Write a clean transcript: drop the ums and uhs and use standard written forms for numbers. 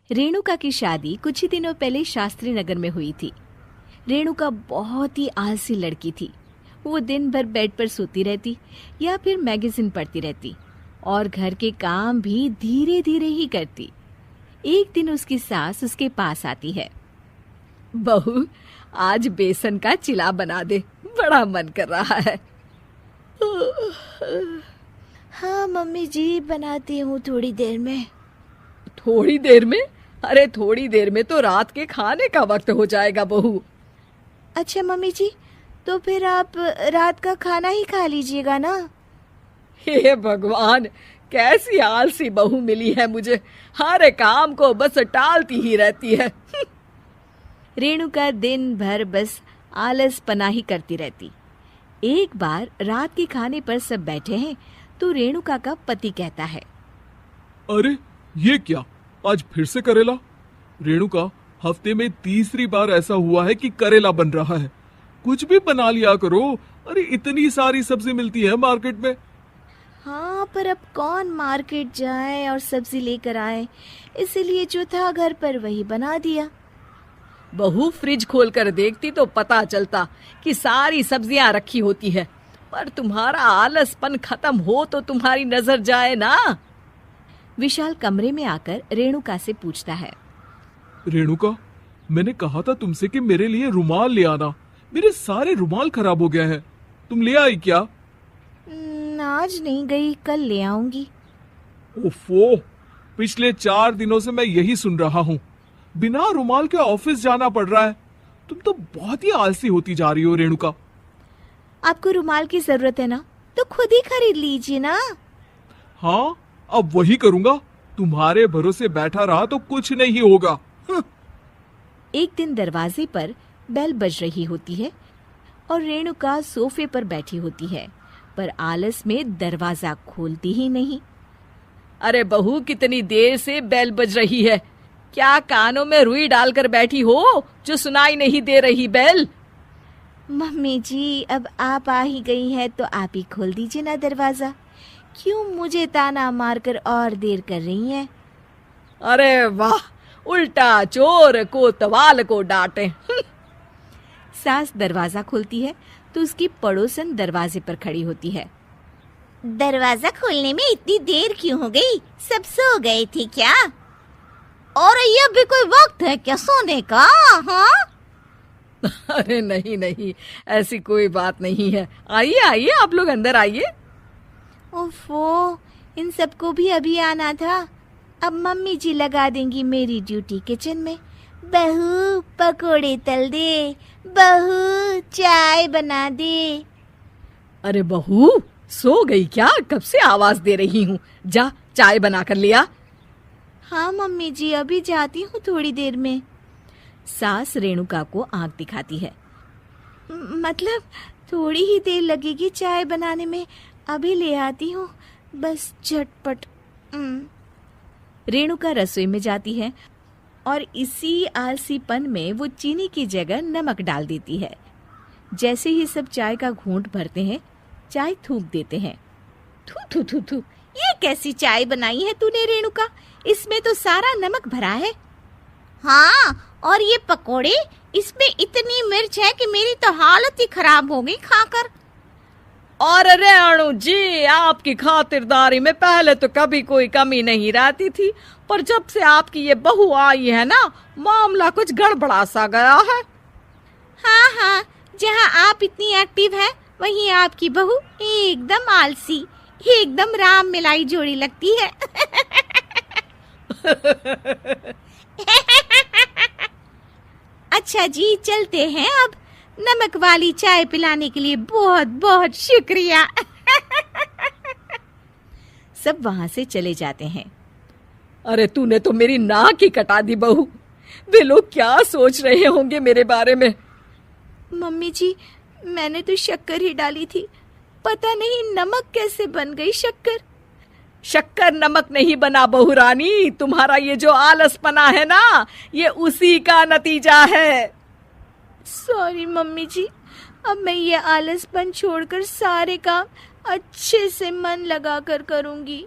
रेणुका की शादी कुछ ही दिनों पहले शास्त्री नगर में हुई थी। रेणुका बहुत ही आलसी लड़की थी। वो दिन भर बेड पर सोती रहती या फिर मैगजीन पढ़ती रहती और घर के काम भी धीरे धीरे ही करती। एक दिन उसकी सास उसके पास आती है। बहू, आज बेसन का चिला बना दे, बड़ा मन कर रहा है। हाँ मम्मी जी, बनाती हूँ थोड़ी देर में। थोड़ी देर में? अरे थोड़ी देर में तो रात के खाने का वक्त हो जाएगा बहू। अच्छा मम्मी जी, तो फिर आप रात का खाना ही खा लीजिएगा ना। हे भगवान, कैसी आलसी बहू मिली है मुझे, हर काम को बस टालती ही रहती है। रेणुका दिन भर बस आलस पना ही करती रहती। एक बार रात के खाने पर सब बैठे हैं तो रेणुका का पति कहता है, अरे ये क्या, आज फिर से करेला? रेणुका, हफ्ते में तीसरी बार ऐसा हुआ है कि करेला बन रहा है। कुछ भी बना लिया करो। अरे इतनी सारी सब्जी मिलती है मार्केट में। हाँ, पर अब कौन मार्केट जाए और सब्जी लेकर आए, इसलिए जो था घर पर वही बना दिया। बहू, फ्रिज खोल कर देखती तो पता चलता कि सारी सब्जियां रखी होती है, पर तुम्हारा आलसपन खत्म हो तो तुम्हारी नजर जाए ना। विशाल कमरे में आकर रेणुका से पूछता है, रेणुका, मैंने कहा था तुमसे कि मेरे लिए रुमाल ले आना। मेरे सारे रुमाल खराब हो गए हैं। तुम ले आई क्या? आज नहीं गई, कल ले आऊंगी। ओफो, पिछले 4 दिनों से मैं यही सुन रहा हूँ। बिना रुमाल के ऑफिस जाना पड़ रहा है। तुम तो बहुत ही आलसी होती जा रही हो रेणुका। आपको रुमाल की जरूरत है ना, तो खुद ही खरीद लीजिए ना। हाँ, अब वही करूंगा। तुम्हारे भरोसे बैठा रहा तो कुछ नहीं होगा। एक दिन दरवाजे पर बेल बज रही होती है और रेणुका सोफे पर बैठी होती है, पर आलस में दरवाजा खोलती ही नहीं। अरे बहू, कितनी देर से बेल बज रही है? क्या कानों में रुई डालकर बैठी हो जो सुनाई नहीं दे रही बेल? मम्मी जी, अब आप आ ही गई हैं तो आप ही खोल दीजिए ना दरवाजा। क्यों मुझे ताना मारकर और देर कर रही हैं? अरे वाह, उल्टा चोर को तवाल को डांटे। सास दरवाजा खोलती है तो उसकी पड़ोसन दरवाजे पर खड़ी होती है। दरवाजा खोलने में इतनी देर क्यों हो गई? सब सो गए थे क्या? और ये भी कोई वक्त है क्या सोने का? हाँ? अरे नहीं नहीं, ऐसी कोई बात नहीं है। आइए आइए, आप लोग अंदर आइए। ओफो, इन सबको भी अभी आना था। अब मम्मी जी लगा देंगी मेरी ड्यूटी किचन में। बहू पकोड़े तल दे, बहू चाय बना दे। अरे बहू, सो गई क्या? कब से आवाज दे रही हूँ, जा चाय बना कर लिया। हाँ मम्मी जी, अभी जाती हूँ थोड़ी देर में। सास रेणुका को आंख दिखाती है। मतलब थोड़ी ही देर लगेगी चाय बनाने में, अभी ले आती हूँ, बस झटपट। रेणुका रसोई में जाती है और इसी आलसीपन में वो चीनी की जगह नमक डाल देती है। जैसे ही सब चाय का घूंट भरते हैं, चाय थूक देते हैं। थू थू थू थू, ये कैसी चाय बनाई है तूने रेणुका? इसमें तो सारा नमक भरा है। हाँ, और ये पकोड़े, इसमें इतनी मिर्च है कि मेरी तो हालत ही खराब हो गई खाकर। और रेणु जी, आपकी खातिरदारी में पहले तो कभी कोई कमी नहीं रहती थी, पर जब से आपकी ये बहू आई है ना, मामला कुछ गड़बड़ा सा गया है। हाँ हाँ, जहाँ आप इतनी एक्टिव हैं, वहीं आपकी बहू एकदम आलसी, एकदम राम मिलाई जोड़ी लगती है। अच्छा जी, चलते हैं अब। नमक वाली चाय पिलाने के लिए बहुत बहुत शुक्रिया। सब वहां से चले जाते हैं। अरे तूने तो मेरी नाक ही कटा दी बहू। वे लोग क्या सोच रहे होंगे मेरे बारे में? मम्मी जी, मैंने तो शक्कर ही डाली थी, पता नहीं नमक कैसे बन गई शक्कर। शक्कर नमक नहीं बना बहू रानी, तुम्हारा ये जो आलसपना है ना, ये उसी का नतीजा है। सॉरी मम्मी जी, अब मैं ये आलसपन छोड़कर सारे काम अच्छे से मन लगाकर करूंगी।